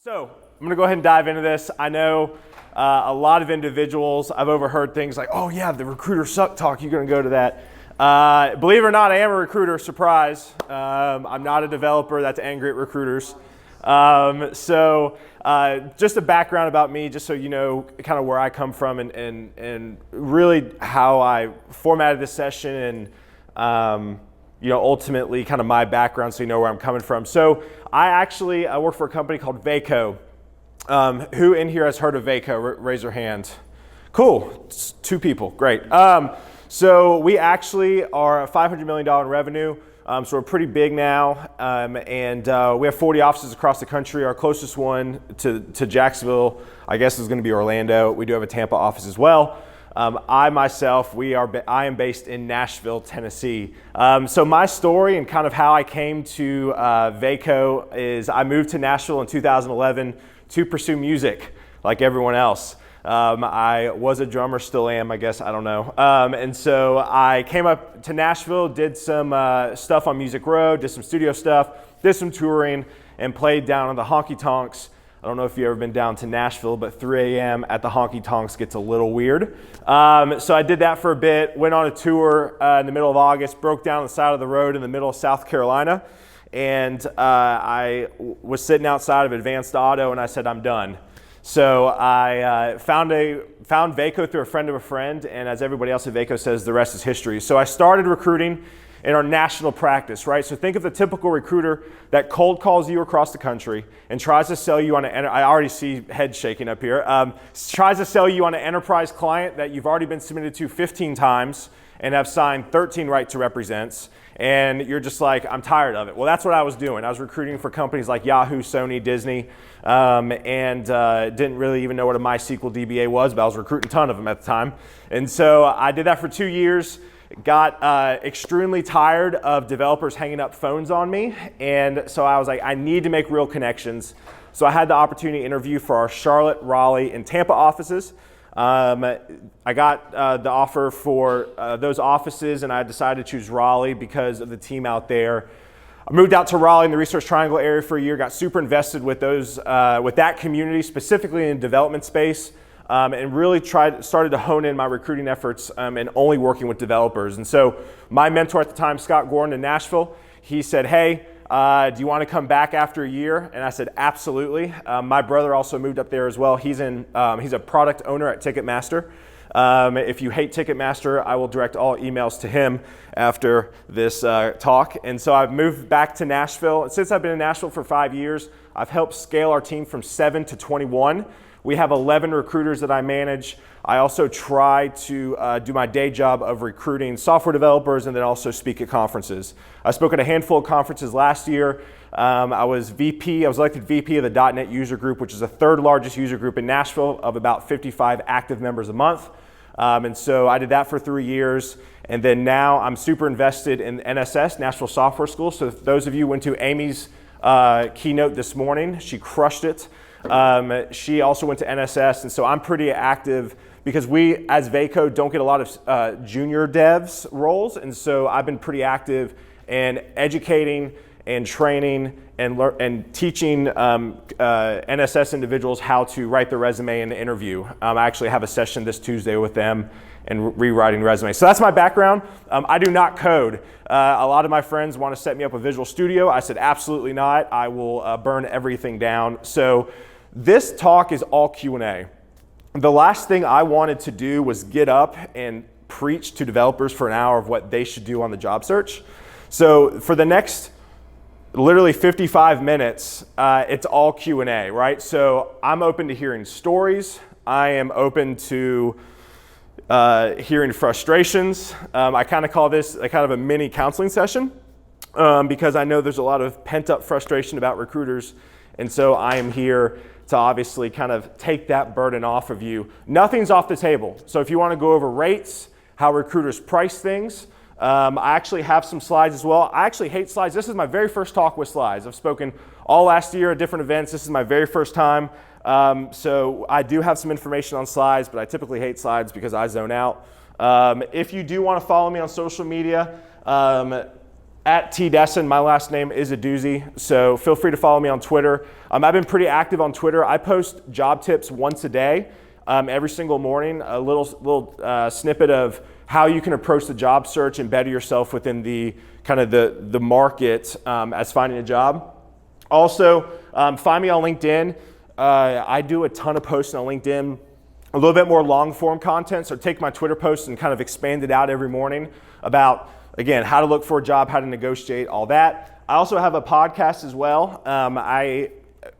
So I'm going to go ahead and dive into this. I know a lot of individuals, I've overheard things like, oh yeah, the recruiter suck talk, you're going to go to that. Believe it or not, I am a recruiter, surprise. I'm not a developer that's angry at recruiters. Just a background about me, just so you know kind of where I come from and really how I formatted this session and ultimately kind of my background so you know where I'm coming from. So I work for a company called Vaco. Who in here has heard of Vaco? Raise your hand. Cool, it's 2 people, great. So we actually are $500 million in revenue. So we're pretty big now, and we have 40 offices across the country. Our closest one to Jacksonville, I guess, is going to be Orlando. We do have a Tampa office as well. I am based in Nashville, Tennessee. So my story and kind of how I came to Vaco is I moved to Nashville in 2011 to pursue music like everyone else. I was a drummer, still am, I guess, I don't know. And so I came up to Nashville, did some stuff on Music Row, did some studio stuff, did some touring, and played down on the honky tonks. I don't know if you've ever been down to Nashville, but 3 a.m. at the honky tonks gets a little weird. So I did that for a bit, went on a tour in the middle of August, broke down the side of the road in the middle of South Carolina, and I was sitting outside of Advanced Auto, and I said, I'm done. So I found Vaco through a friend of a friend, and as everybody else at Vaco says, the rest is history. So I started recruiting in our national practice, right? So think of the typical recruiter that cold calls you across the country and tries to sell you on I already see heads shaking up here, tries to sell you on an enterprise client that you've already been submitted to 15 times and have signed 13 right to represents, and you're just like, I'm tired of it. Well, that's what I was doing. I was recruiting for companies like Yahoo, Sony, Disney, and didn't really even know what a MySQL DBA was, but I was recruiting a ton of them at the time. And so I did that for 2 years, got extremely tired of developers hanging up phones on me, and so I was like, I need to make real connections. So I had the opportunity to interview for our Charlotte, Raleigh, and Tampa offices. I got the offer for those offices, and I decided to choose Raleigh because of the team out there. I moved out to Raleigh in the Research Triangle area for a year, got super invested with that community, specifically in the development space, and really started to hone in my recruiting efforts and only working with developers. And so my mentor at the time, Scott Gordon in Nashville, he said, hey, do you want to come back after a year? And I said, absolutely. My brother also moved up there as well. He's a product owner at Ticketmaster. If you hate Ticketmaster, I will direct all emails to him after this talk. And so I've moved back to Nashville. Since I've been in Nashville for 5 years, I've helped scale our team from 7 to 21. We have 11 recruiters that I manage. I also try to do my day job of recruiting software developers and then also speak at conferences. I spoke at a handful of conferences last year. I was elected VP of the .NET user group, which is the 3rd largest user group in Nashville of about 55 active members a month. And so I did that for 3 years. And then now I'm super invested in NSS, Nashville Software School. So if those of you went to Amy's keynote this morning, she crushed it. She also went to NSS, and so I'm pretty active because we, as Vaco, don't get a lot of junior devs roles, and so I've been pretty active in educating and training and teaching NSS individuals how to write their resume and interview. I actually have a session this Tuesday with them and rewriting resumes. So that's my background. I do not code. A lot of my friends want to set me up a Visual Studio. I said, absolutely not. I will burn everything down. So this talk is all Q&A. The last thing I wanted to do was get up and preach to developers for an hour of what they should do on the job search. So for the next literally 55 minutes, it's all Q&A, right? So I'm open to hearing stories. I am open to hearing frustrations. I kind of call this a kind of a mini counseling session because I know there's a lot of pent-up frustration about recruiters, and so I am here to obviously kind of take that burden off of you. Nothing's off the table. So if you want to go over rates, how recruiters price things, I actually have some slides as well. I actually hate slides. This is my very first talk with slides. I've spoken all last year at different events. This is my very first time. So I do have some information on slides, but I typically hate slides because I zone out. If you do want to follow me on social media, at Desseyn. My last name is a doozy, so feel free to follow me on Twitter. I've been pretty active on Twitter. I post job tips once a day, every single morning, a little snippet of how you can approach the job search and better yourself within the kind of the market as finding a job. Also, find me on LinkedIn. I do a ton of posting on LinkedIn, a little bit more long form content. So take my Twitter posts and kind of expand it out every morning about, again, how to look for a job, how to negotiate, all that. I also have a podcast as well. I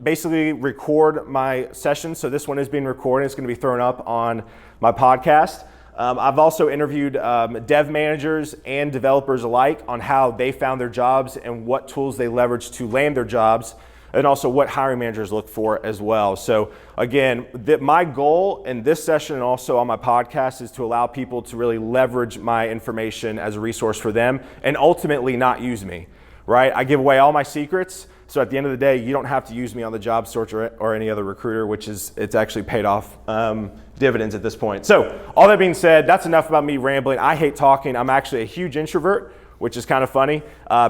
basically record my sessions. So this one is being recorded. It's going to be thrown up on my podcast. I've also interviewed dev managers and developers alike on how they found their jobs and what tools they leverage to land their jobs, and also what hiring managers look for as well. So again, my goal in this session and also on my podcast is to allow people to really leverage my information as a resource for them and ultimately not use me, right? I give away all my secrets. So at the end of the day, you don't have to use me on the job search or any other recruiter, it's actually paid off dividends at this point. So all that being said, that's enough about me rambling. I hate talking. I'm actually a huge introvert, which is kind of funny.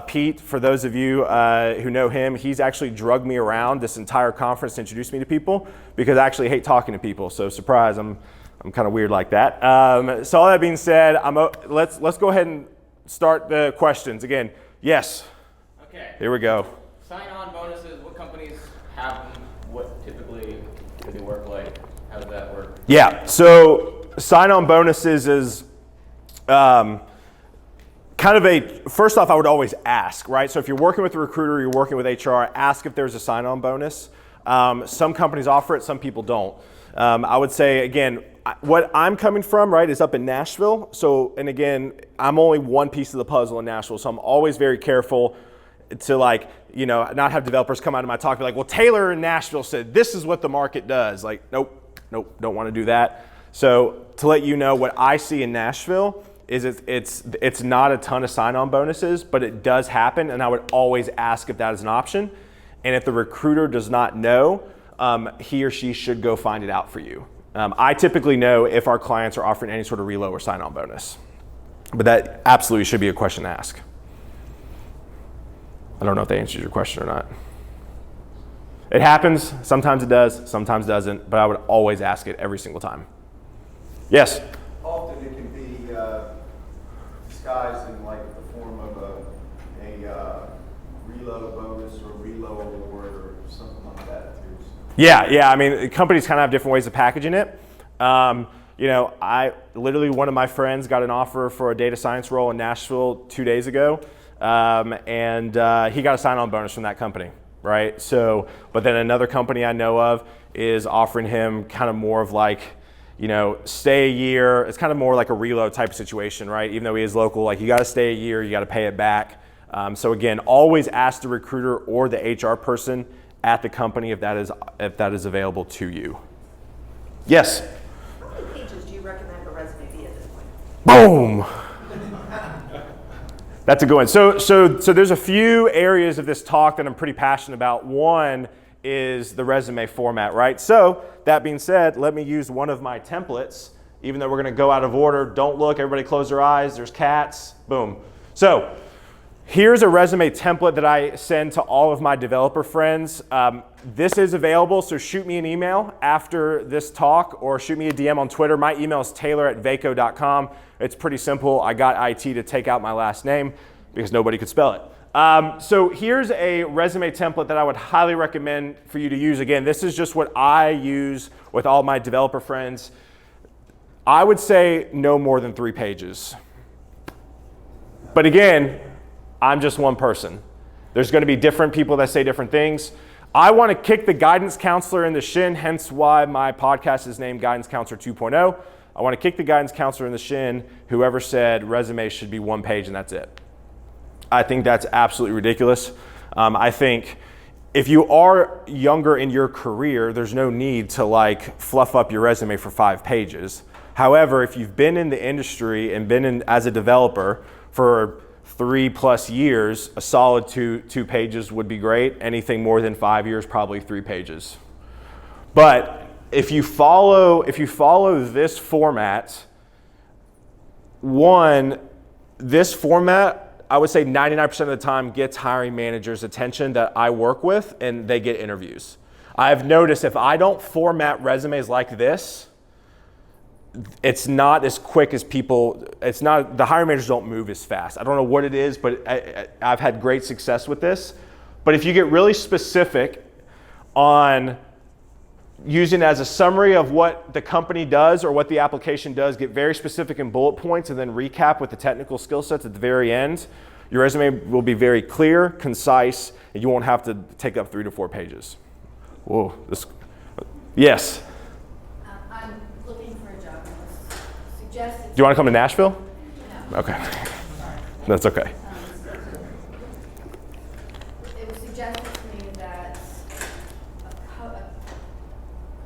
Pete, for those of you who know him, he's actually drugged me around this entire conference to introduce me to people because I actually hate talking to people. So surprise, I'm kind of weird like that. So all that being said, let's go ahead and start the questions. Again, yes. Okay. Here we go. Sign-on bonuses, what companies have them? What typically do they work like? How does that work? Yeah, so sign-on bonuses is kind of first off, I would always ask, right? So if you're working with a recruiter, you're working with HR, ask if there's a sign-on bonus. Some companies offer it, some people don't. I would say, again, what I'm coming from, right, is up in Nashville. So, and again, I'm only one piece of the puzzle in Nashville, so I'm always very careful to not have developers come out of my talk and be like, well, Taylor in Nashville said this is what the market does. Like, nope, don't want to do that. So to let you know, what I see in Nashville is it's not a ton of sign-on bonuses, but it does happen, and I would always ask if that is an option. And if the recruiter does not know, he or she should go find it out for you. I typically know if our clients are offering any sort of reload or sign-on bonus, but that absolutely should be a question to ask. I don't know if that answers your question or not. It happens, sometimes it does, sometimes it doesn't, but I would always ask it every single time. Yes? Often it can be disguised in like the form of a reload bonus or reload award or something like that too. Yeah, I mean, companies kind of have different ways of packaging it. I literally, one of my friends got an offer for a data science role in Nashville 2 days ago. And he got a sign-on bonus from that company, right? So, but then another company I know of is offering him kind of more of like, stay a year. It's kind of more like a reload type of situation, right? Even though he is local, like you got to stay a year, you got to pay it back. So again, always ask the recruiter or the HR person at the company if that is available to you. Yes? How many pages do you recommend a resume be at this point? Boom! That's a good one. So there's a few areas of this talk that I'm pretty passionate about. One is the resume format, right? So that being said, let me use one of my templates, even though we're going to go out of order. Don't look, everybody close their eyes. There's cats, boom. So here's a resume template that I send to all of my developer friends. This is available, so shoot me an email after this talk or shoot me a DM on Twitter. My email is taylor@vaco.com. It's pretty simple. I got IT to take out my last name because nobody could spell it. So here's a resume template that I would highly recommend for you to use. Again, this is just what I use with all my developer friends. I would say no more than 3 pages. But again, I'm just one person. There's going to be different people that say different things. I want to kick the guidance counselor in the shin, hence why my podcast is named Guidance Counselor 2.0. I want to kick the guidance counselor in the shin, whoever said resume should be 1 page and that's it. I think that's absolutely ridiculous. I think if you are younger in your career, there's no need to like fluff up your resume for 5 pages. However, if you've been in the industry and been in as a developer for 3+ years, a solid two pages would be great. Anything more than 5 years, probably 3 pages. But if you follow this format, this format I would say 99% of the time gets hiring managers' attention that I work with, and they get interviews. I've noticed if I don't format resumes like this, it's not as quick as the hiring managers don't move as fast. I don't know what it is, but I've had great success with this. But if you get really specific on using it as a summary of what the company does or what the application does, get very specific in bullet points, and then recap with the technical skill sets at the very end, your resume will be very clear, concise, and you won't have to take up 3 to 4 pages. Whoa, yes? I'm looking for a job. Suggested. Do you want to come to Nashville? No. Okay. That's okay. It was suggested to me that a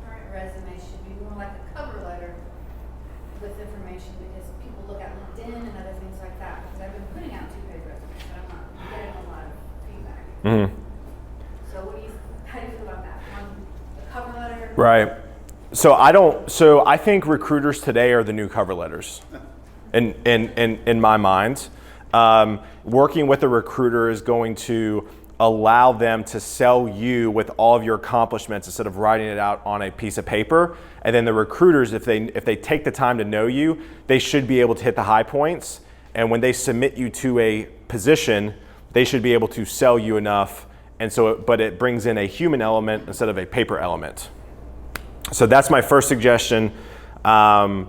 current resume should be more like a cover letter with information, because people look at LinkedIn and other things like that. Because I've been putting out 2-page resumes, but I'm not getting a lot of feedback. Mm-hmm. So how do you feel about that? A cover letter? Right. So I think recruiters today are the new cover letters in my mind. Working with a recruiter is going to allow them to sell you with all of your accomplishments instead of writing it out on a piece of paper. And then the recruiters, if they take the time to know you, they should be able to hit the high points. And when they submit you to a position, they should be able to sell you enough. And so, but it brings in a human element instead of a paper element. So that's my first suggestion. And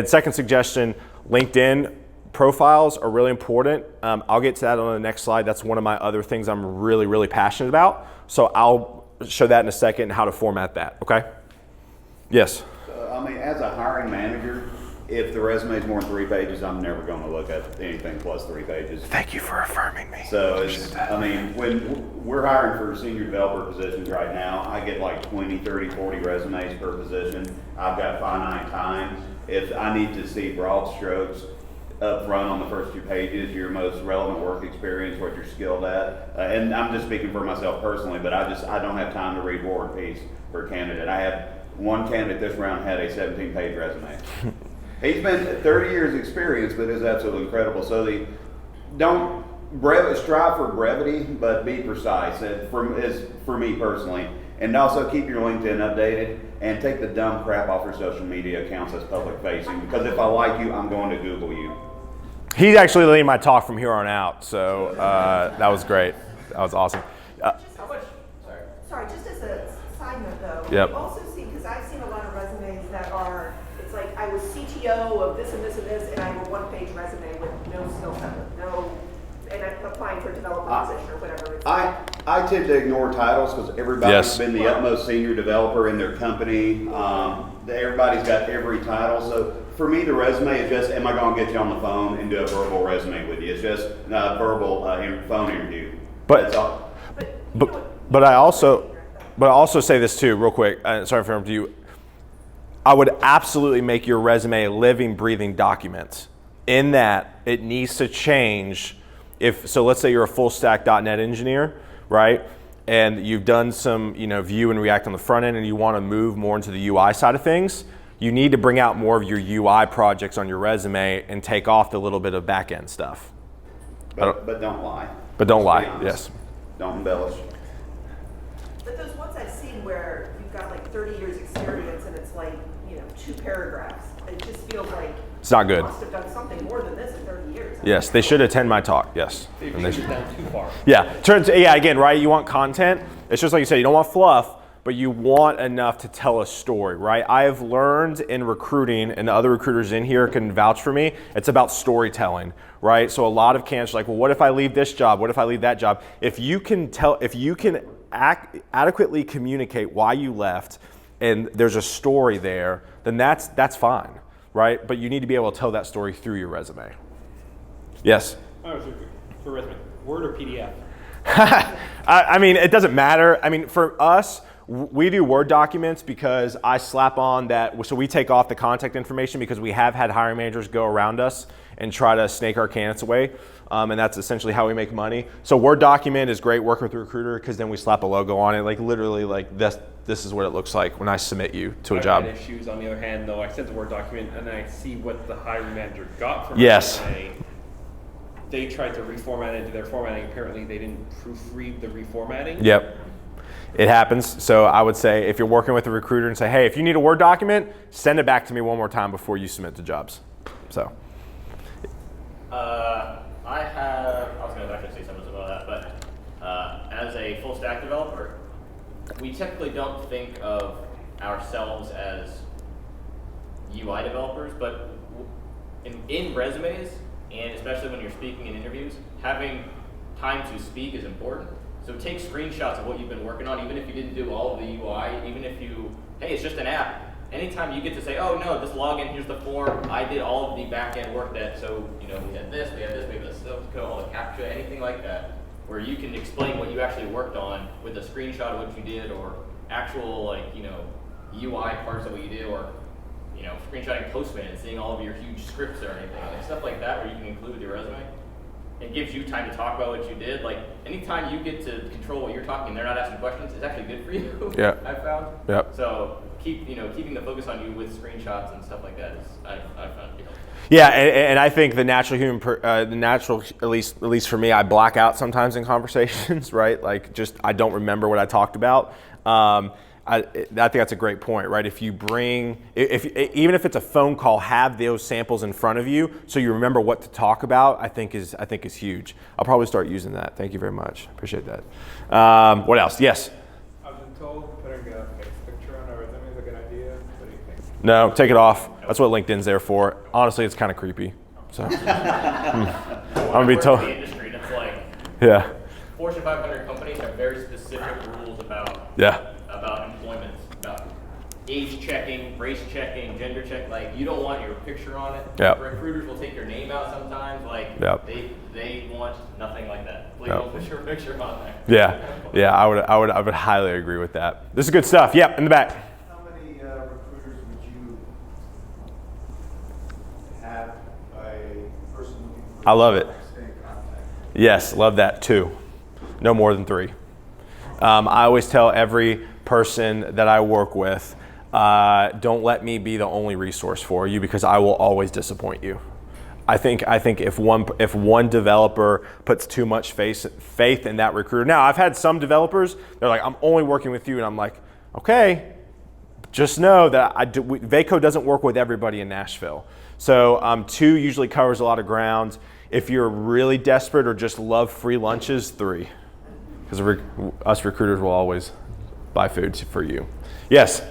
second suggestion, LinkedIn profiles are really important. I'll get to that on the next slide. That's one of my other things I'm really, really passionate about. So I'll show that in a second, how to format that, okay? Yes? I mean, as a hiring manager, if the resume is more than 3 pages, I'm never going to look at anything plus 3 pages. Thank you for affirming me. So when we're hiring for senior developer positions right now, I get like 20, 30, 40 resumes per position. I've got finite time. If I need to see broad strokes up front on the first 2 pages, your most relevant work experience, what you're skilled at, and I'm just speaking for myself personally, but I don't have time to read War and Peace for a candidate. I had one candidate this round had a 17-page resume. He's been 30 years experience, but is absolutely incredible. So strive for brevity, but be precise. Is for me personally, and also keep your LinkedIn updated and take the dumb crap off your social media accounts that's public facing. Because if I like you, I'm going to Google you. He's actually leading my talk from here on out, so that was great. That was awesome. Sorry, just as a side note though, Yep. you also see, because I've seen a lot of resumes that are, it's like I was CTO of this and this and this, and I have a 1-page resume with no skill set, and I'm applying for a developer position or whatever. It's I tend to ignore titles because everybody's Yes. been the utmost senior developer in their company. Everybody's got every title. So for me, the resume is just, am I going to get you on the phone and do a verbal resume with you? It's just a verbal phone interview. That's all. But I also say this too, real quick. Sorry for interrupting you. I would absolutely make your resume a living, breathing document. In that, it needs to change. So let's say you're a full stack .NET engineer, right? And you've done some, Vue and React on the front end, and you want to move more into the UI side of things. You need to bring out more of your UI projects on your resume and take off the little bit of back end stuff. But don't lie. But don't Let's be lie. honest. Yes. Don't embellish. But those ones I've seen where you've got like 30 years experience and it's like, 2 paragraphs, it just feels like It's not good. you must have done something more than this in 30 years. Yes, they should attend my talk. Yes. And they should. Down too far. Yeah. Again, right? You want content. It's just like you said. You don't want fluff, but you want enough to tell a story, right? I have learned in recruiting, and the other recruiters in here can vouch for me. It's about storytelling, right? So a lot of candidates are like, well, what if I leave this job? What if I leave that job? If you can adequately communicate why you left, and there's a story there, then that's fine, right? But you need to be able to tell that story through your resume. Yes. For resume, Word or PDF? I mean, it doesn't matter. I mean, for us, we do Word documents because I slap on that. So we take off the contact information because we have had hiring managers go around us and try to snake our candidates away. And that's essentially how we make money. So Word document is great working with a recruiter because then we slap a logo on it. Like literally like this is what it looks like when I submit you to a job. I've had issues on the other hand though. I sent the Word document and then I see what the hiring manager got from Yes. the resume. they tried to reformat it into their formatting. Apparently, they didn't proofread the reformatting. Yep. It happens. So I would say if you're working with a recruiter and say, hey, if you need a Word document, send it back to me one more time before you submit to jobs. So. I was going to actually say something about that, but as a full stack developer, we typically don't think of ourselves as UI developers, but in resumes, and especially when you're speaking in interviews, having time to speak is important. So take screenshots of what you've been working on, even if you didn't do all of the UI, even if you, hey, it's just an app. Anytime you get to say, oh no, this login, here's the form, I did all of the back-end work that, so, you know, we had this, we have the Stump code, all the captcha, anything like that, where you can explain what you actually worked on with a screenshot of what you did, or actual, like, you know, UI parts of what you did, or, you know, screenshotting Postman and seeing all of your huge scripts or anything, like stuff like that, where you can include with your resume. It gives you time to talk about what you did. Like, anytime you get to control what you're talking and they're not asking questions, it's actually good for you. Yeah. I've found. Yep. So keeping the focus on you with screenshots and stuff like that is I've found to be helpful. Yeah, and I think the natural at least for me, I black out sometimes in conversations, right? Like, just I don't remember what I talked about. I think that's a great point, right? If you bring, even if it's a phone call, have those samples in front of you so you remember what to talk about. I think is huge. I'll probably start using that. Thank you very much. Appreciate that. What else? Yes. I've been told putting a face picture on a resume is a good idea. What do you think? No, take it off. That's what LinkedIn's there for. Honestly, it's kind of creepy. So I'm gonna be told. The industry, that's like Yeah. Fortune 500 companies have very specific rules about employment, about age checking, race checking, gender check. Like, you don't want your picture on it. Yep. Recruiters will take your name out sometimes. Like, Yep. they want nothing like that. Please Yep. don't put your picture on there. Yeah. I would highly agree with that. This is good stuff. Yep, in the back. How many recruiters would you have a person looking for? I love it. Stay in contact? Yes, love that too. No more than 3. I always tell every person that I work with, don't let me be the only resource for you, because I will always disappoint you. I think if one developer puts too much faith in that recruiter. Now, I've had some developers, they're like, I'm only working with you, and I'm like, okay, just know that Vaco doesn't work with everybody in Nashville. So 2 usually covers a lot of ground. If you're really desperate or just love free lunches, 3. Because us recruiters will always buy food for you. Yes?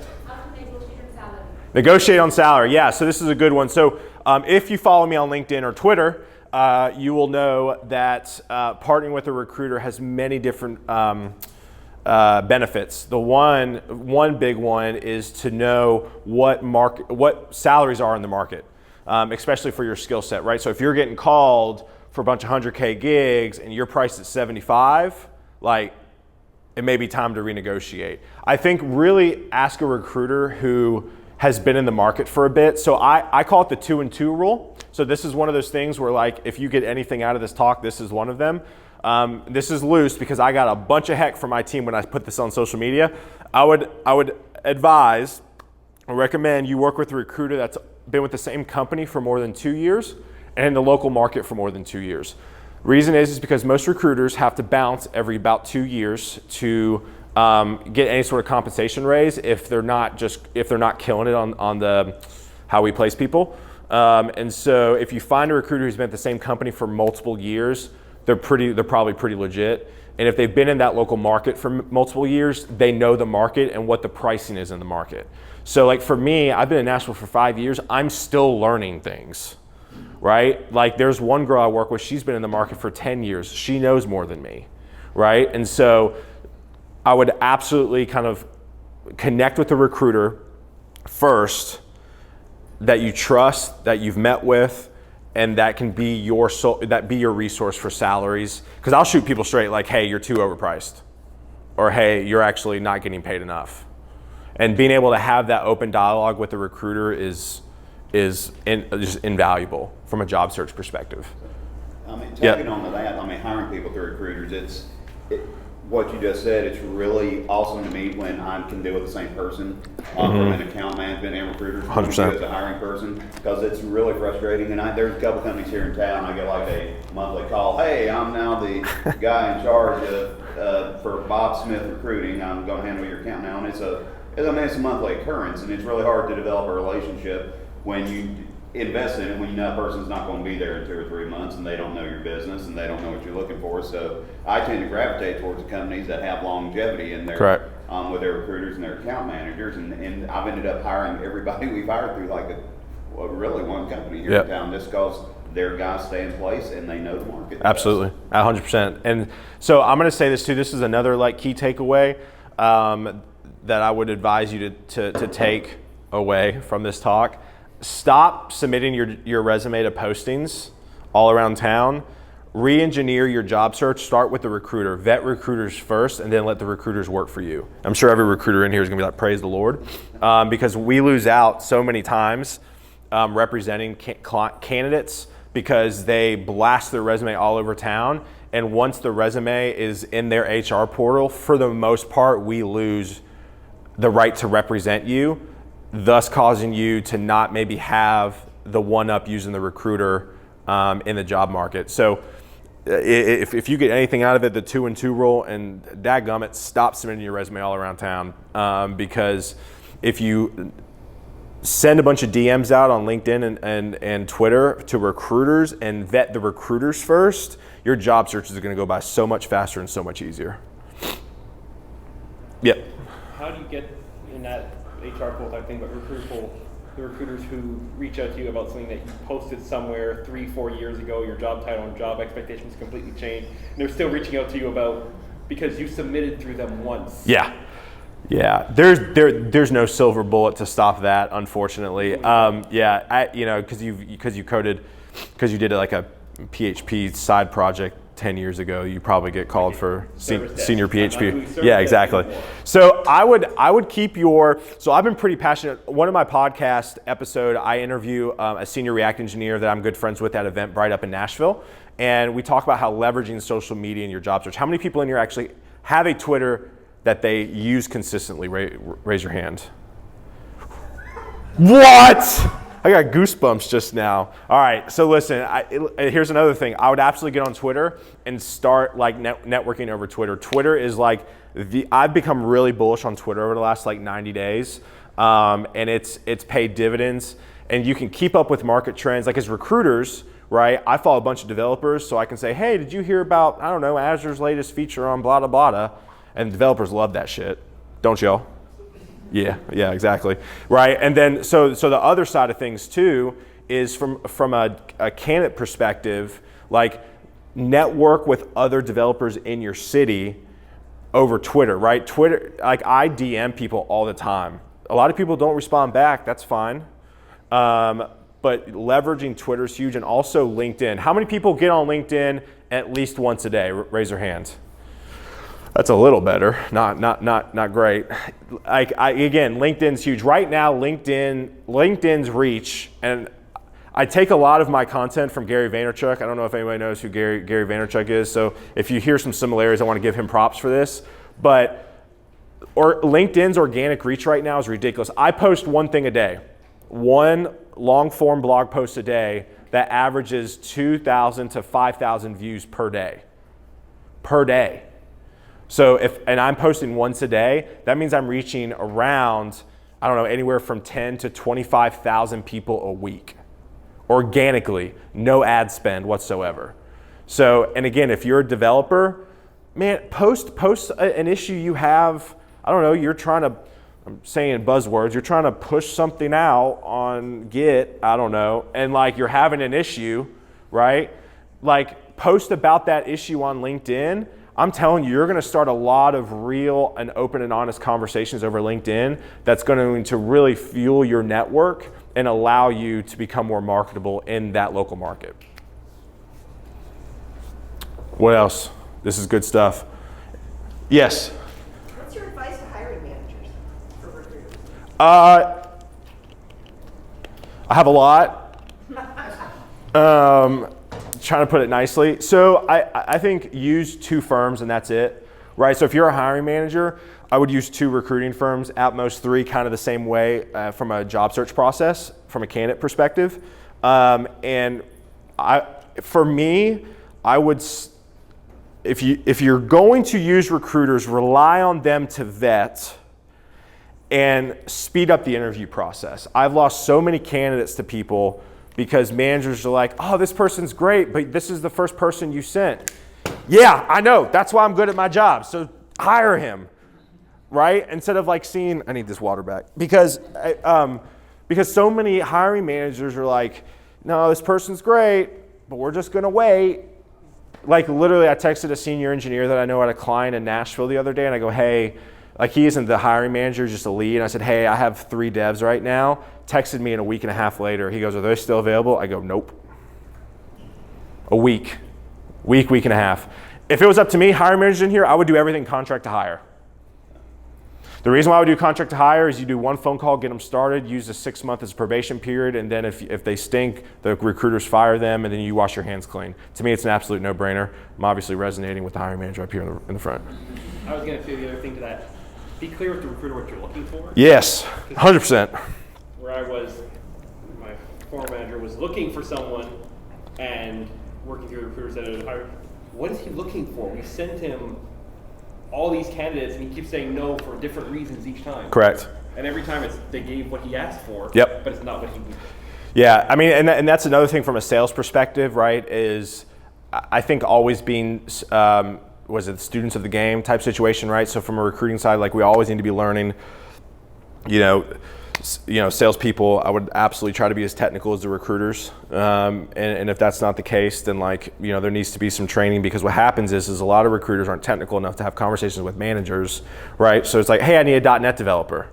Negotiate on salary. Yeah, so this is a good one. So if you follow me on LinkedIn or Twitter, you will know that partnering with a recruiter has many different benefits. The one big one is to know what salaries are in the market, especially for your skill set, right? So if you're getting called for a bunch of 100K gigs and you're priced at 75, like, it may be time to renegotiate. I think really ask a recruiter who has been in the market for a bit. So I call it the 2 and 2 rule. So this is one of those things where, like, if you get anything out of this talk, this is one of them. This is loose because I got a bunch of heck from my team when I put this on social media. I would advise or recommend you work with a recruiter that's been with the same company for more than 2 years and in the local market for more than 2 years. Reason is because most recruiters have to bounce every about 2 years to get any sort of compensation raise if they're not killing it on the how we place people. And so if you find a recruiter who's been at the same company for multiple years, they're probably pretty legit. And if they've been in that local market for multiple years, they know the market and what the pricing is in the market. So, like, for me, I've been in Nashville for 5 years. I'm still learning things. Right? Like, there's one girl I work with, she's been in the market for 10 years. She knows more than me, right? And so I would absolutely kind of connect with the recruiter first that you trust, that you've met with, and that can be your resource for salaries. Because I'll shoot people straight, like, hey, you're too overpriced, or hey, you're actually not getting paid enough. And being able to have that open dialogue with the recruiter is just invaluable from a job search perspective. I mean, tagging on to that, I mean, hiring people through recruiters, what you just said, it's really awesome to me when I can deal with the same person from an account management and recruiter point of view 100%. as a hiring person, because it's really frustrating. And there's a couple companies here in town, I get like a monthly call, hey, I'm now the guy in charge of, for Bob Smith Recruiting, I'm gonna handle your account now. And it's a monthly occurrence, and it's really hard to develop a relationship when you invest in it, when you know that person's not going to be there in 2 or 3 months and they don't know your business and they don't know what you're looking for. So I tend to gravitate towards the companies that have longevity in their Correct. with their recruiters and their account managers, and I've ended up hiring everybody we've hired through really one company here Yep. in town, just because their guys stay in place and they know the market the Absolutely, 100%. And so I'm going to say this too. This is another key takeaway that I would advise you to take away from this talk. Stop submitting your resume to postings all around town. Re-engineer your job search. Start with the recruiter. Vet recruiters first, and then let the recruiters work for you. I'm sure every recruiter in here is going to be like, praise the Lord, because we lose out so many times representing candidates because they blast their resume all over town. And once the resume is in their HR portal, for the most part, we lose the right to represent you, thus causing you to not maybe have the one-up using the recruiter in the job market. So if you get anything out of it, the 2 and 2 rule, and dadgummit, stop submitting your resume all around town, because if you send a bunch of DMs out on LinkedIn and Twitter to recruiters and vet the recruiters first, your job searches are going to go by so much faster and so much easier. Yep. How do you get in that HR pool type thing, but the recruiters who reach out to you about something that you posted somewhere 3-4 years ago, your job title and job expectations completely changed, and they're still reaching out to you about because you submitted through them once? Yeah. There's no silver bullet to stop that, unfortunately. Because you did like a PHP side project 10 years ago, you probably get called for senior PHP. Yeah, exactly. So I would keep so I've been pretty passionate. One of my podcast episode, I interview a senior React engineer that I'm good friends with at Eventbrite up in Nashville. And we talk about how leveraging social media in your job search. How many people in here actually have a Twitter that they use consistently? Raise your hand. What? I got goosebumps just now. All right, so listen, here's another thing. I would absolutely get on Twitter and start networking over Twitter. Twitter is I've become really bullish on Twitter over the last 90 days, and it's paid dividends. And you can keep up with market trends. As recruiters, right, I follow a bunch of developers, so I can say, hey, did you hear about, I don't know, Azure's latest feature on blah, blah, blah, and developers love that shit, don't y'all? Yeah, exactly. Right, and then so the other side of things too is from a candidate perspective, network with other developers in your city over Twitter, right? Twitter, I DM people all the time. A lot of people don't respond back, that's fine. But leveraging Twitter is huge, and also LinkedIn. How many people get on LinkedIn at least once a day? Raise your hand. That's a little better, not great. Again, LinkedIn's huge. Right now, LinkedIn's reach, and I take a lot of my content from Gary Vaynerchuk. I don't know if anybody knows who Gary Vaynerchuk is, so if you hear some similarities, I want to give him props for this. But LinkedIn's organic reach right now is ridiculous. I post one thing a day, one long-form blog post a day that averages 2,000 to 5,000 views per day. So and I'm posting once a day, that means I'm reaching around, I don't know, anywhere from 10 to 25,000 people a week, organically, no ad spend whatsoever. So, and again, if you're a developer, man, post an issue you have. I don't know, you're trying to, I'm saying buzzwords, you're trying to push something out on Git, I don't know, and you're having an issue, right? Post about that issue on LinkedIn. I'm telling you, you're going to start a lot of real and open and honest conversations over LinkedIn that's going to really fuel your network and allow you to become more marketable in that local market. What else? This is good stuff. Yes? What's your advice to hiring managers for recruiters? I have a lot. Trying to put it nicely. So I think use 2 firms and that's it. right? So if you're a hiring manager, I would use 2 recruiting firms, at most 3, kind of the same way from a job search process, from a candidate perspective. And for me, I would, if you're going to use recruiters, rely on them to vet and speed up the interview process. I've lost so many candidates to people because managers are like, oh, this person's great, but this is the first person you sent. Yeah, I know. That's why I'm good at my job. So hire him, right? Instead of like seeing, I need this water back. Because so many hiring managers are like, no, this person's great, but we're just going to wait. Like literally, I texted a senior engineer that I know at a client in Nashville the other day, and I go, hey, like he isn't the hiring manager, just a lead. And I said, hey, I have 3 devs right now. Texted me in a week and a half later. He goes, are they still available? I go, nope. A week and a half. If it was up to me, hiring managers in here, I would do everything contract to hire. The reason why I would do contract to hire is you do 1 phone call, get them started, use the 6 month as a probation period, and then if they stink, the recruiters fire them, and then you wash your hands clean. To me, it's an absolute no-brainer. I'm obviously resonating with the hiring manager up here in the front. I was going to say the other thing to that. Be clear with the recruiter what you're looking for. Yes, 100%. Where I was, my former manager was looking for someone and working through the recruiters that had hired. What is he looking for? We sent him all these candidates and he keeps saying no for different reasons each time. Correct. And every time they gave what he asked for, yep. But it's not what he needed. Yeah, I mean, and that's another thing from a sales perspective, right, is I think always being, was it students of the game type situation, right? So from a recruiting side, like we always need to be learning, you know, salespeople, I would absolutely try to be as technical as the recruiters. And if that's not the case, then like, you know, there needs to be some training, because what happens is a lot of recruiters aren't technical enough to have conversations with managers, right? So it's like, hey, I need a .NET developer.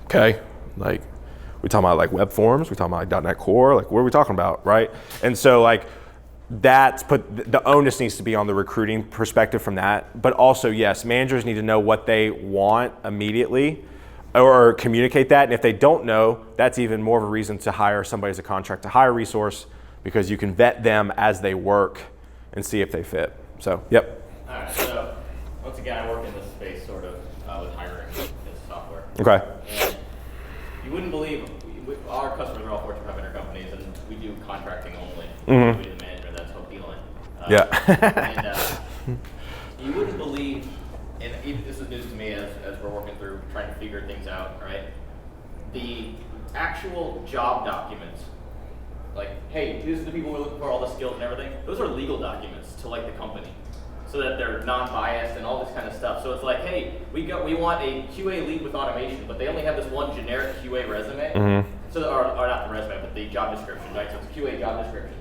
Okay, like we talking about like web forms, we talking about like .NET Core, like what are we talking about, right? And so like the onus needs to be on the recruiting perspective from that. But also, yes, managers need to know what they want immediately, or communicate that. And if they don't know, that's even more of a reason to hire somebody as a contract to hire resource, because you can vet them as they work and see if they fit. So, yep. All right, so once again, I work in this space sort of with hiring this software. Okay. And you wouldn't believe, our customers are all Fortune 500 companies, and we do contracting only. Mm-hmm. We do the management, that's Hope Dealing. Yeah. And you wouldn't believe, and this is news to me as we're working through trying to figure things out, right? The actual job documents, like, hey, these are the people we're looking for, all the skills and everything, those are legal documents to like the company, so that they're non-biased and all this kind of stuff. So it's like, hey, we want a QA lead with automation, but they only have this one generic QA resume. Mm-hmm. So, or not the resume, but the job description, right? So it's a QA job description.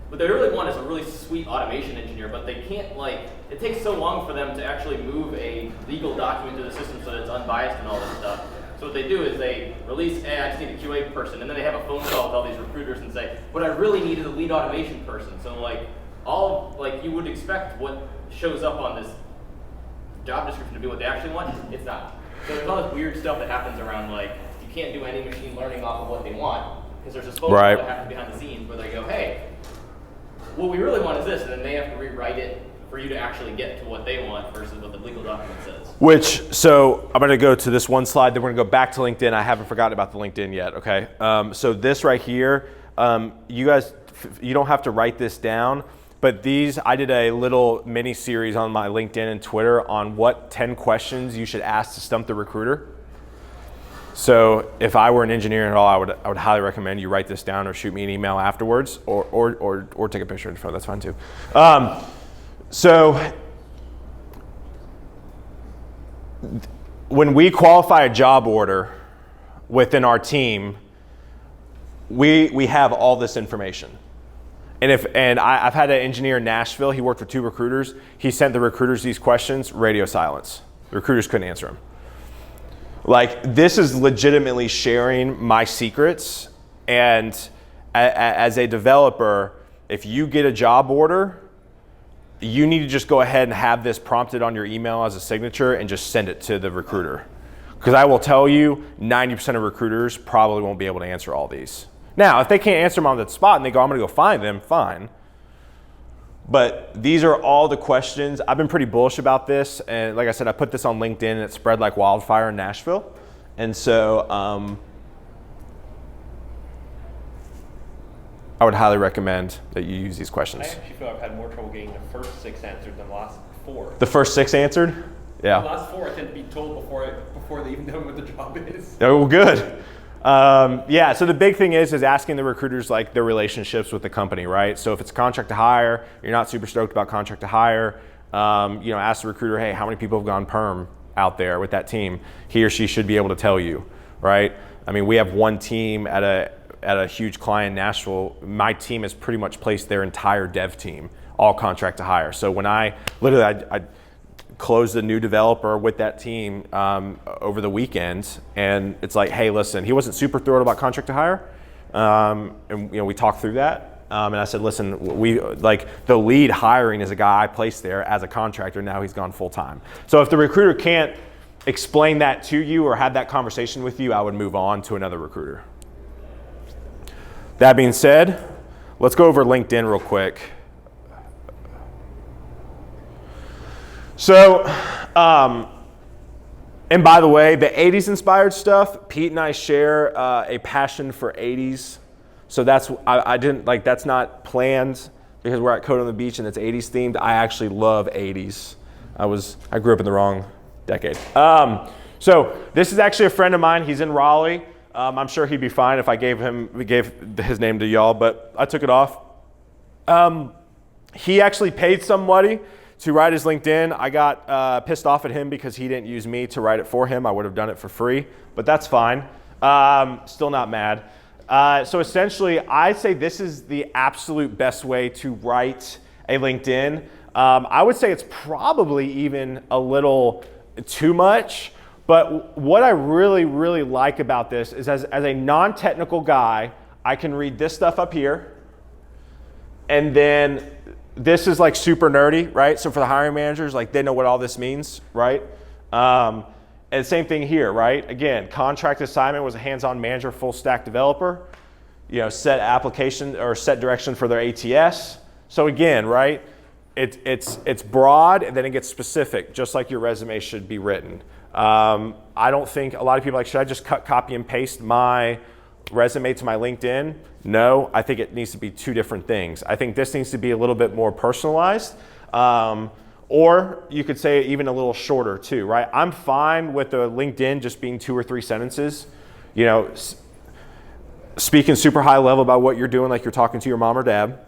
What they really want is a really sweet automation engineer, but they can't, like, it takes so long for them to actually move a legal document to the system so that it's unbiased and all this stuff. So what they do is they release, hey, I just need a QA person, and then they have a phone call with all these recruiters and say, what I really need is a lead automation person. So like, you would expect what shows up on this job description to be what they actually want. It's not. So there's all this weird stuff that happens around, like, you can't do any machine learning off of what they want, because there's this phone call that happens behind the scenes where they go, hey, what we really want is this, and then they have to rewrite it for you to actually get to what they want versus what the legal document says. So I'm gonna go to this one slide, then we're gonna go back to LinkedIn. I haven't forgotten about the LinkedIn yet, okay? So this right here, you guys, you don't have to write this down, but I did a little mini series on my LinkedIn and Twitter on what 10 questions you should ask to stump the recruiter. So if I were an engineer at all, I would highly recommend you write this down or shoot me an email afterwards, or take a picture in front. That's fine too. So when we qualify a job order within our team, we have all this information. And I've had an engineer in Nashville. He worked with 2 recruiters. He sent the recruiters these questions, radio silence. The recruiters couldn't answer them. Like, this is legitimately sharing my secrets. And as a developer, if you get a job order, you need to just go ahead and have this prompted on your email as a signature and just send it to the recruiter. Because I will tell you, 90% of recruiters probably won't be able to answer all these. Now, if they can't answer them on the spot and they go, I'm gonna go find them, fine. But these are all the questions. I've been pretty bullish about this. And like I said, I put this on LinkedIn and it spread like wildfire in Nashville. And so I would highly recommend that you use these questions. I actually feel I've had more trouble getting the first 6 answered than the last 4. The first 6 answered? Yeah. The last 4 I tend to be told before they even know what the job is. Oh, good. Yeah, so the big thing is asking the recruiters like their relationships with the company, right? So if it's contract to hire, you're not super stoked about contract to hire, ask the recruiter, hey, how many people have gone perm out there with that team? He or she should be able to tell you, right? I mean, we have one team at a huge client in Nashville. My team has pretty much placed their entire dev team, all contract to hire. So when I closed a new developer with that team over the weekend, and it's like, hey, listen, he wasn't super thrilled about contract to hire, and we talked through that, and I said, listen, the lead hiring is a guy I placed there as a contractor. Now he's gone full time. So if the recruiter can't explain that to you or have that conversation with you, I would move on to another recruiter. That being said, let's go over LinkedIn real quick. So, and by the way, the 80s inspired stuff, Pete and I share a passion for 80s. So that's, that's not planned because we're at Code on the Beach and it's 80s themed. I actually love 80s. I grew up in the wrong decade. So this is actually a friend of mine. He's in Raleigh. I'm sure he'd be fine if I gave his name to y'all, but I took it off. He actually paid somebody to write his LinkedIn. I got pissed off at him because he didn't use me to write it for him. I would have done it for free, but that's fine. Still not mad. So essentially, I say this is the absolute best way to write a LinkedIn. I would say it's probably even a little too much, but what I really, really like about this is as a non-technical guy, I can read this stuff up here, and then this is like super nerdy, right? So for the hiring managers, like they know what all this means, right? And same thing here, right? Again, contract assignment was a hands-on manager, full stack developer, set application or set direction for their ATS. So again, right? It's broad and then it gets specific, just like your resume should be written. I don't think a lot of people should I just copy and paste my resume to my LinkedIn? No, I think it needs to be 2 different things. I think this needs to be a little bit more personalized, or you could say even a little shorter too, right? I'm fine with the LinkedIn just being 2 or 3 sentences, speaking super high level about what you're doing, like you're talking to your mom or dad.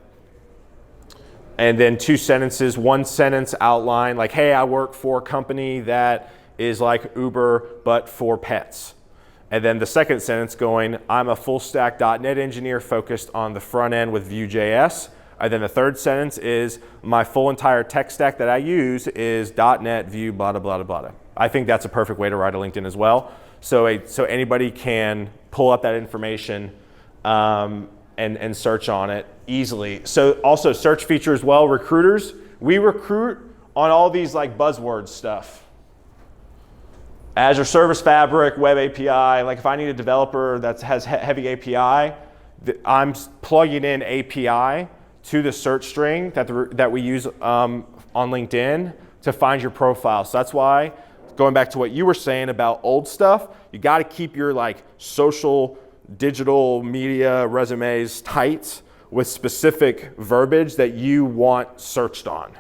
And then 2 sentences, 1 sentence outline, like, hey, I work for a company that is like Uber, but for pets. And then the second sentence going, I'm a full stack .NET engineer focused on the front end with Vue.js. And then the third sentence is my full entire tech stack that I use is .NET, Vue, blah, blah, blah, blah. I think that's a perfect way to write a LinkedIn as well. So anybody can pull up that information and search on it easily. So also search feature as well, recruiters. We recruit on all these like buzzword stuff. Azure Service Fabric, Web API, like if I need a developer that has heavy API, I'm plugging in API to the search string that we use on LinkedIn to find your profile. So that's why, going back to what you were saying about old stuff, you gotta keep your like social, digital media resumes tight with specific verbiage that you want searched on.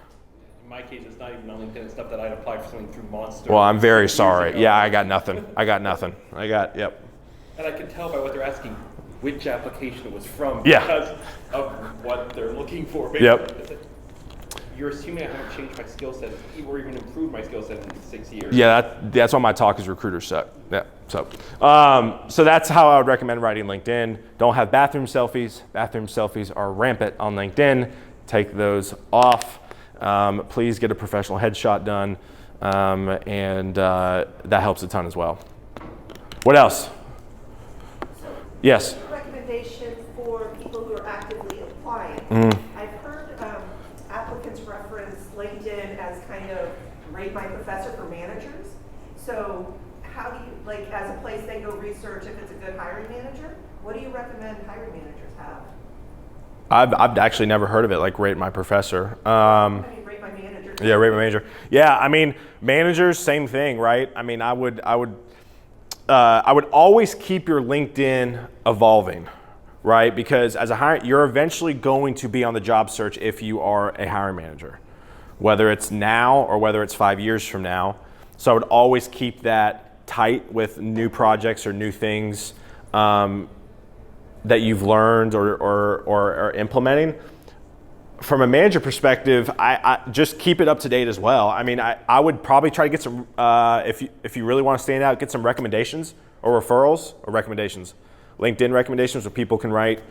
In my case, it's not even on LinkedIn. It's stuff that I'd apply for something through Monster. Well, I'm very sorry. Yeah, I got nothing. Yep. And I can tell by what they're asking which application it was from Yeah. because of what they're looking for. Basically. Yep. You're assuming I haven't changed my skill set or even improved my skill set in 6 years. Yeah, that's why my talk is recruiters suck. Yeah. So that's how I would recommend writing LinkedIn. Don't have bathroom selfies. Bathroom selfies are rampant on LinkedIn. Take those off. Please get a professional headshot done, and that helps a ton as well. What else? Yes. Recommendation for people who are actively applying. I've heard applicants reference LinkedIn as kind of rate my professor for managers. So how do you, like as a place they go research if it's a good hiring manager, what do you recommend hiring managers have? I've actually never heard of it, like rate my professor. I mean, rate my manager. Yeah, rate my manager. Yeah, I mean, managers, same thing, right? I mean, I would always keep your LinkedIn evolving, right? Because as a hire, you're eventually going to be on the job search if you are a hiring manager, whether it's now or whether it's 5 years from now. So I would always keep that tight with new projects or new things that you've learned or implementing. From a manager perspective, I just keep it up to date as well. I mean, I would probably try to get some, if you really want to stand out, get some recommendations or referrals or recommendations. LinkedIn recommendations where people can write.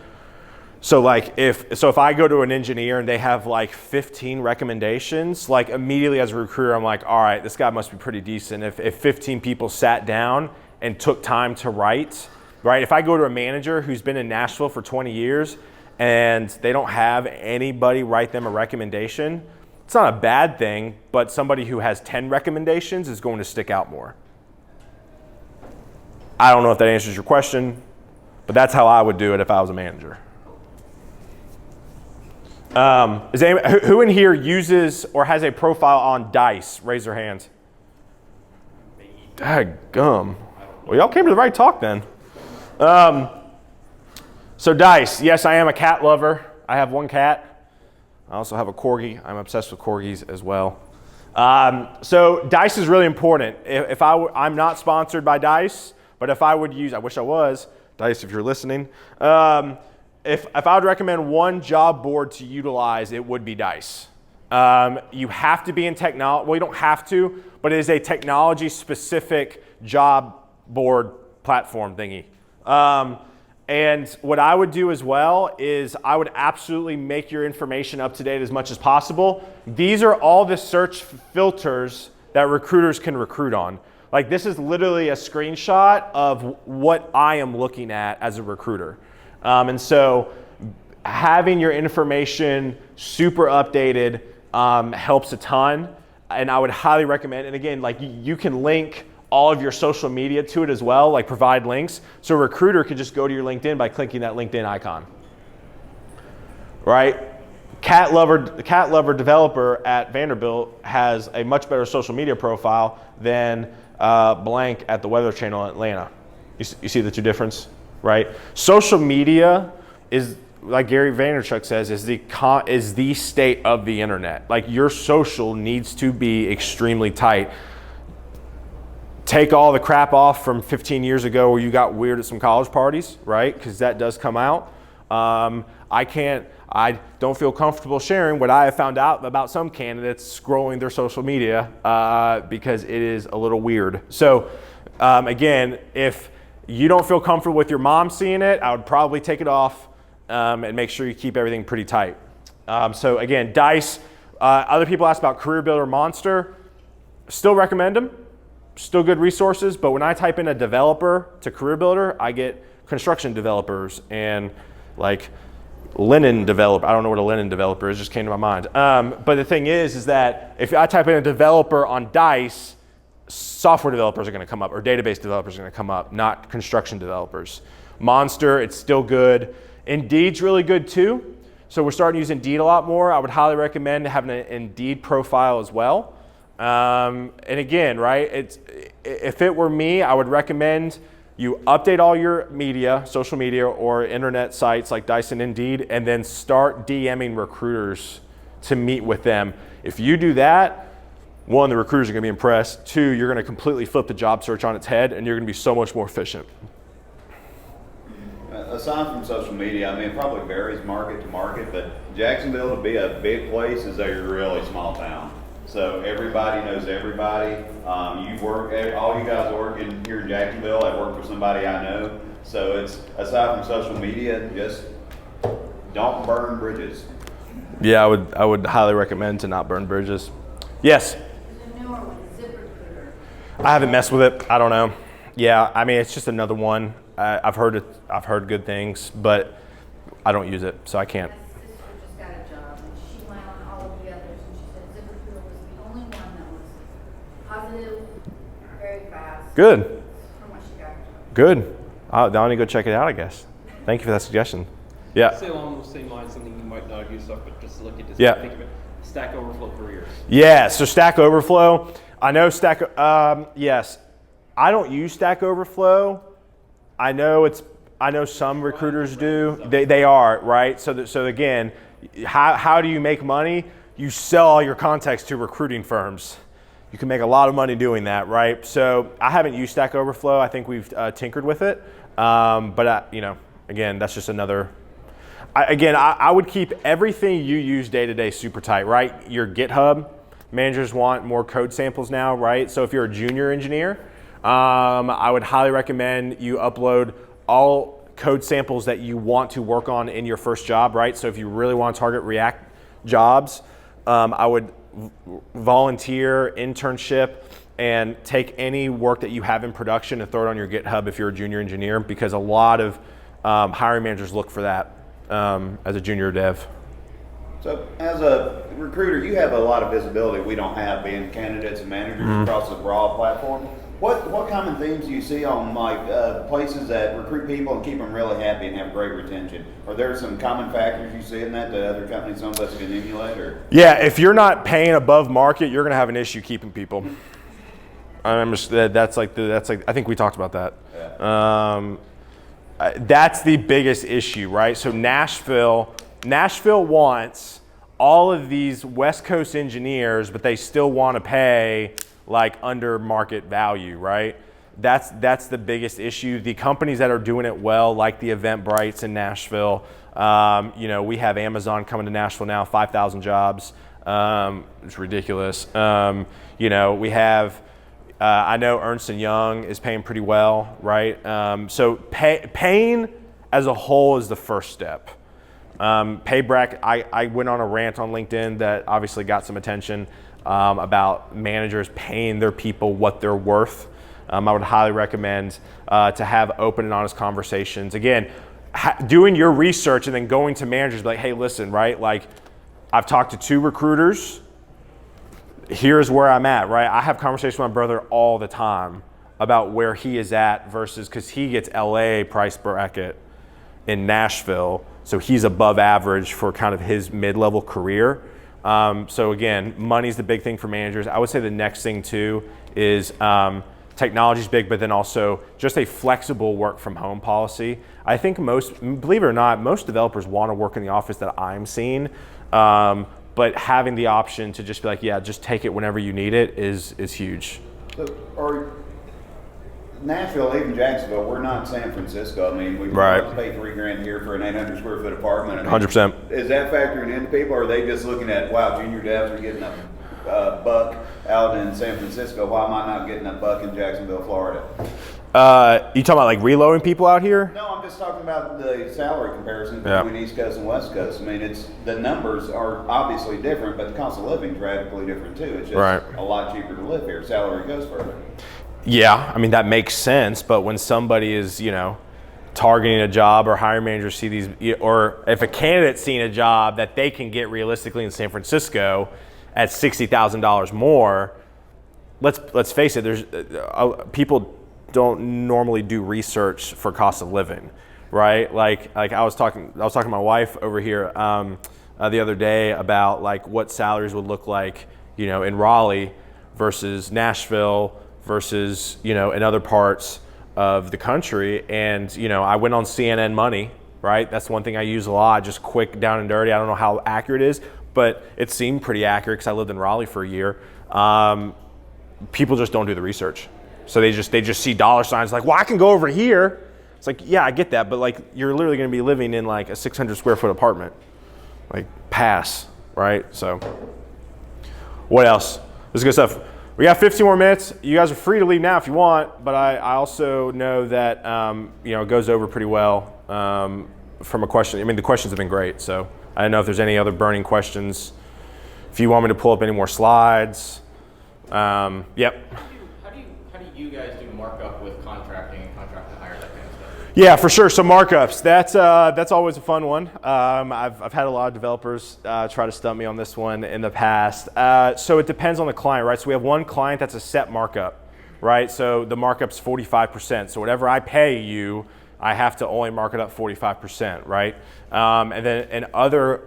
So like if I go to an engineer and they have like 15 recommendations, like immediately as a recruiter, I'm like, all right, this guy must be pretty decent. If 15 people sat down and took time to write, right? If I go to a manager who's been in Nashville for 20 years and they don't have anybody write them a recommendation, it's not a bad thing, but somebody who has 10 recommendations is going to stick out more. I don't know if that answers your question, but that's how I would do it if I was a manager. Is anybody, who in here uses or has a profile on Dice? Raise their hands. Daggum. Well, y'all came to the right talk then. So Dice, yes, I am a cat lover. I have one cat. I also have a corgi. I'm obsessed with corgis as well. So Dice is really important. I'm not sponsored by Dice, but if I would use, I wish I was, Dice, if you're listening. If I would recommend one job board to utilize, it would be Dice. You have to be in technology. Well, you don't have to, but it is a technology-specific job board platform thingy. And what I would do as well is I would absolutely make your information up to date as much as possible. These are all the search filters that recruiters can recruit on. Like this is literally a screenshot of what I am looking at as a recruiter. And so having your information super updated helps a ton. And I would highly recommend, and again, like you can link all of your social media to it as well, like provide links. So a recruiter can just go to your LinkedIn by clicking that LinkedIn icon, right? Cat lover developer at Vanderbilt has a much better social media profile than blank at the Weather Channel in Atlanta. You see the two difference, right? Social media is, like Gary Vaynerchuk says, is the state of the internet. Like your social needs to be extremely tight. Take all the crap off from 15 years ago where you got weird at some college parties, right? Because that does come out. I don't feel comfortable sharing what I have found out about some candidates scrolling their social media because it is a little weird. So again, if you don't feel comfortable with your mom seeing it, I would probably take it off and make sure you keep everything pretty tight. So again, Dice. Other people ask about Career Builder, Monster. Still recommend them. Still good resources, but when I type in a developer to Career Builder, I get construction developers and like linen developer. I don't know what a linen developer is, just came to my mind. But the thing is that if I type in a developer on Dice, software developers are going to come up or database developers are going to come up, not construction developers. Monster, it's still good. Indeed's really good too. So we're starting to use Indeed a lot more. I would highly recommend having an Indeed profile as well. And again, right, if it were me, I would recommend you update all your media, social media or internet sites like Dice and Indeed, and then start DMing recruiters to meet with them. If you do that, one, the recruiters are going to be impressed. Two, you're going to completely flip the job search on its head and you're going to be so much more efficient. Aside from social media, I mean, it probably varies market to market, but Jacksonville, to be a big place, is a really small town. So everybody knows everybody. All you guys working here in Jacksonville, I've worked for somebody I know. So it's, aside from social media, just don't burn bridges. Yeah, I would highly recommend to not burn bridges. Yes? There's a newer one, ZipRecruiter. I haven't messed with it. I don't know. Yeah, I mean, it's just another one. I've heard good things, but I don't use it, so I can't. My sister just got a job, and she went on all of the others, and she said ZipRecruiter was the only one that was positive, very fast. Good. From what she got. Good. I'll need to go check it out, I guess. Thank you for that suggestion. Yeah. Say along those same lines, something you might not have used, but just look at this. Yeah. Think of it. Stack Overflow careers. Yeah, so Stack Overflow. I know yes. I don't use Stack Overflow. I know some recruiters do. They are, right? So again, how do you make money? You sell all your contacts to recruiting firms. You can make a lot of money doing that, right? So I haven't used Stack Overflow. I think we've tinkered with it. But again, that's just another. I would keep everything you use day to day super tight, right? Your GitHub, managers want more code samples now, right? So if you're a junior engineer, I would highly recommend you upload all code samples that you want to work on in your first job, right? So if you really want to target React jobs, I would volunteer, internship, and take any work that you have in production and throw it on your GitHub if you're a junior engineer, because a lot of hiring managers look for that as a junior dev. So as a recruiter, you have a lot of visibility we don't have being candidates and managers across the broad platform. What common themes do you see on places that recruit people and keep them really happy and have great retention? Are there some common factors you see in that other companies, some of us can emulate? Or? Yeah, if you're not paying above market, you're going to have an issue keeping people. That's like I think we talked about that. Yeah. That's the biggest issue, right? So Nashville wants all of these West Coast engineers, but they still want to pay like under market value, right? That's the biggest issue. The companies that are doing it well, like the Eventbrites in Nashville, we have Amazon coming to Nashville now, 5,000 jobs. It's ridiculous. We have. I know Ernst & Young is paying pretty well, right? So paying as a whole is the first step. Payback, I went on a rant on LinkedIn that obviously got some attention about managers paying their people what they're worth. I would highly recommend to have open and honest conversations. Again, doing your research and then going to managers, like, hey, listen, right? Like, I've talked to 2 recruiters. Here's where I'm at, right? I have conversations with my brother all the time about where he is at versus, because he gets LA price bracket in Nashville, so he's above average for kind of his mid-level career. So again, money's the big thing for managers. I would say the next thing too is technology's big, but then also just a flexible work from home policy. I think believe it or not, most developers want to work in the office that I'm seeing. But having the option to just be like, yeah, just take it whenever you need it is huge. So, or Nashville, even Jacksonville, we're not San Francisco. I mean, we Right. pay $3,000 here for an 800 square foot apartment. I mean, 100%. Is that factoring into people, or are they just looking at, wow, junior devs are getting a buck out in San Francisco? Why am I not getting a buck in Jacksonville, Florida? You talking about like reloading people out here? No, I'm just talking about the salary comparison Yeah. between East Coast and West Coast. I mean, the numbers are obviously different, but the cost of living is radically different too. It's just Right. a lot cheaper to live here. Salary goes further. Yeah, I mean, that makes sense, but when somebody is, targeting a job, or hiring managers see these, or if a candidate's seeing a job that they can get realistically in San Francisco at $60,000 more, let's face it, there's people don't normally do research for cost of living, right? Like I was talking to my wife over here the other day about like what salaries would look like, in Raleigh versus Nashville versus, in other parts of the country. And, I went on CNN Money, right? That's one thing I use a lot, just quick, down and dirty. I don't know how accurate it is, but it seemed pretty accurate because I lived in Raleigh for a year. People just don't do the research. So they just see dollar signs like, well, I can go over here. It's like, yeah, I get that, but like you're literally going to be living in like a 600 square foot apartment. Like, pass, right? So what else? This is good stuff. We got 15 more minutes. You guys are free to leave now if you want, but I also know that it goes over pretty well from a question. I mean, the questions have been great, so I don't know if there's any other burning questions. If you want me to pull up any more slides, yep. How do you guys do markup with contracting and contract to hire, that kind of stuff? Yeah, for sure. So markups, that's always a fun one. I've had a lot of developers try to stump me on this one in the past. So it depends on the client, right? So we have one client that's a set markup, right? So the markup's 45%. So whatever I pay you, I have to only mark it up 45%, right? And then in other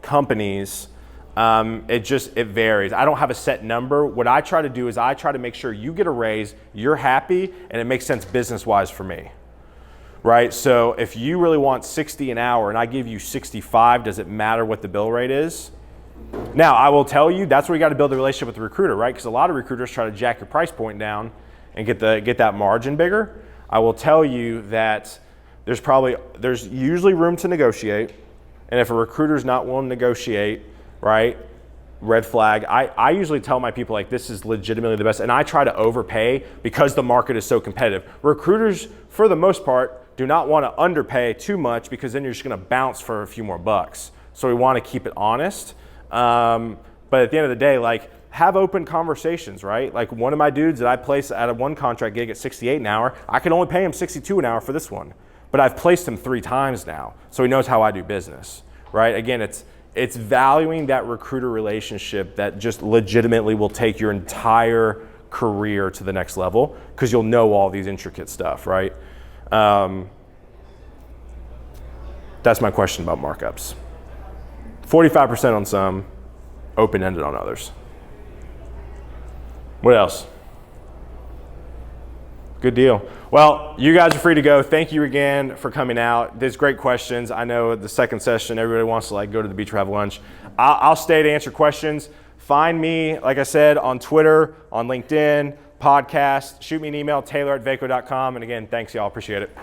companies, it varies. I don't have a set number. What I try to do is I try to make sure you get a raise, you're happy, and it makes sense business-wise for me, right? So if you really want 60 an hour and I give you 65, does it matter what the bill rate is? Now, I will tell you, that's where you got to build a relationship with the recruiter, right? Because a lot of recruiters try to jack your price point down and get that margin bigger. I will tell you that there's usually room to negotiate, and if a recruiter's not willing to negotiate, right, red flag. I usually tell my people, like, this is legitimately the best, and I try to overpay because the market is so competitive. Recruiters, for the most part, do not want to underpay too much because then you're just going to bounce for a few more bucks. So we want to keep it honest. But at the end of the day, like, have open conversations, right? Like, one of my dudes that I place at a one contract gig at 68 an hour, I can only pay him 62 an hour for this one. But I've placed him 3 times now, so he knows how I do business, right? Again, it's valuing that recruiter relationship that just legitimately will take your entire career to the next level because you'll know all these intricate stuff, right? That's my question about markups. 45% on some, open-ended on others. What else? Good deal. Well, you guys are free to go. Thank you again for coming out. There's great questions. I know the second session, everybody wants to like go to the beach or have lunch. I'll stay to answer questions. Find me, like I said, on Twitter, on LinkedIn, podcast. Shoot me an email, taylor@vaco.com. And again, thanks, y'all. Appreciate it.